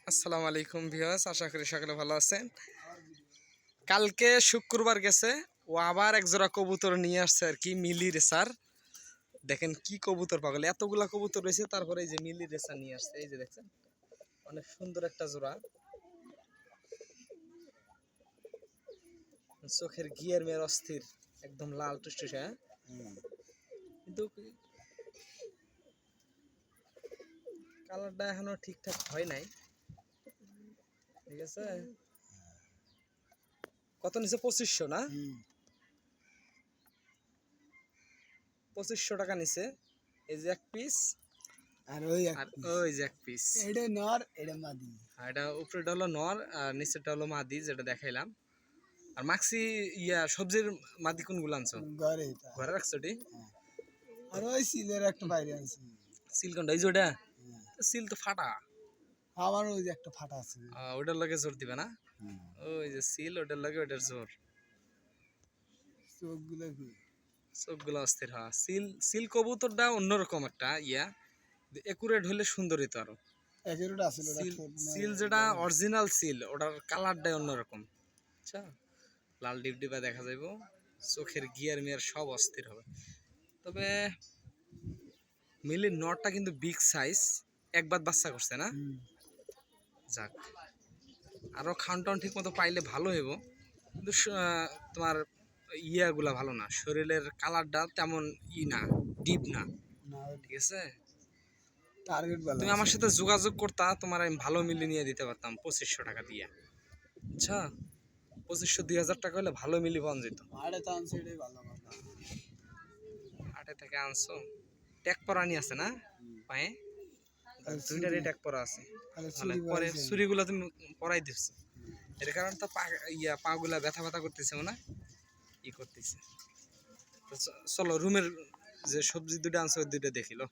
আসসালামু আলাইকুম ভিউয়ার্স, আশা করি সকলে ভালো আছেন। কালকে শুক্রবার গেছে, ও আবার এক জোড়া কবুতর নিয়ে আসছে আর কি, মিলি রেসার। দেখেন কি কবুতর পাগল, এতগুলা কবুতর রয়েছে, তারপরে এই যে মিলি রেসার নিয়ে আসছে। এই যে দেখছেন, অনেক সুন্দর একটা জোড়া, চোখের গিয়ার মেয়ের অস্থির, একদম লাল টুসটুসে। কিন্তু কালারটা এখনো ঠিকঠাক হয় নাই। ঠিক আছে, কত নিচে? 2500 না? 2500 টাকা নিচে। এই যে এক পিস, আর ওই যে এক পিস। এটা নর, এটা মাদি। আর এটা উপরেটা হলো নর আর নিচেরটা হলো মাদি, যেটা দেখাইলাম। আর মাক্সি সবজির মাদি কোনগুলো আনছো? ঘরে ঘরে রাখছো ওটি? আর ওই সিলের একটা বাইরে আছে। সিল কোনটা? এই যে ওটা সিল তো ফাটা। আমার ওই যে একটা ফাটা আছে। ওটার লগে জোর দিবে না? ওই যে সিল, ওটার লগে ওটার জোর। চোখগুলো কি চোখগুলো অস্থির। হ্যাঁ, সিল সিল কবুতরটা অন্যরকম একটা একুরেট হলে সুন্দরই তো আরো। একেরোটা আছে ওটা সিল ঠোঁট নাই। সিল যেটা অরিজিনাল সিল, ওটার কালারটাই অন্যরকম। আচ্ছা, লাল ডিপডিপা দেখা যাইব, চোখের গিয়ার মিয়ার সব অস্থির হবে। তবে মিলির নটটা কিন্তু বিগ সাইজ, একবার বাচ্চা করছে না? যাক, আরো খাওয়ান টাউন ঠিক মতো পাইলে ভালো হইব। কিন্তু তোমার ইয়াগুলা ভালো না, শরীরের কালারটা তেমন না, ডিপ না। ঠিক আছে, টার্গেট ভালো তুমি আমার সাথে যোগাযোগ করতা, তোমার আমি ভালো মিলি নিয়ে দিতে পারতাম 2500 টাকা দিয়ে। আচ্ছা, 2500-2000 টাকা হলে ভালো মিলি পাওয়া যেত। আড়ে তো আনছে এটাই ভালো কথা। হাটে থেকে আনছো, ট্যাগ পরানি আছে না পায়ে? দুইটারই ট্যাগ পরা আছে। মানে পরে ছুরিগুলো তুমি পরাই দিচ্ছ, এর কারণে তো পা গুলা ব্যথা ব্যথা করতেছে, মানে ই করতেছে। চলো রুমের যে সবজি দুটো আনছো ওই দুটো দেখিলো।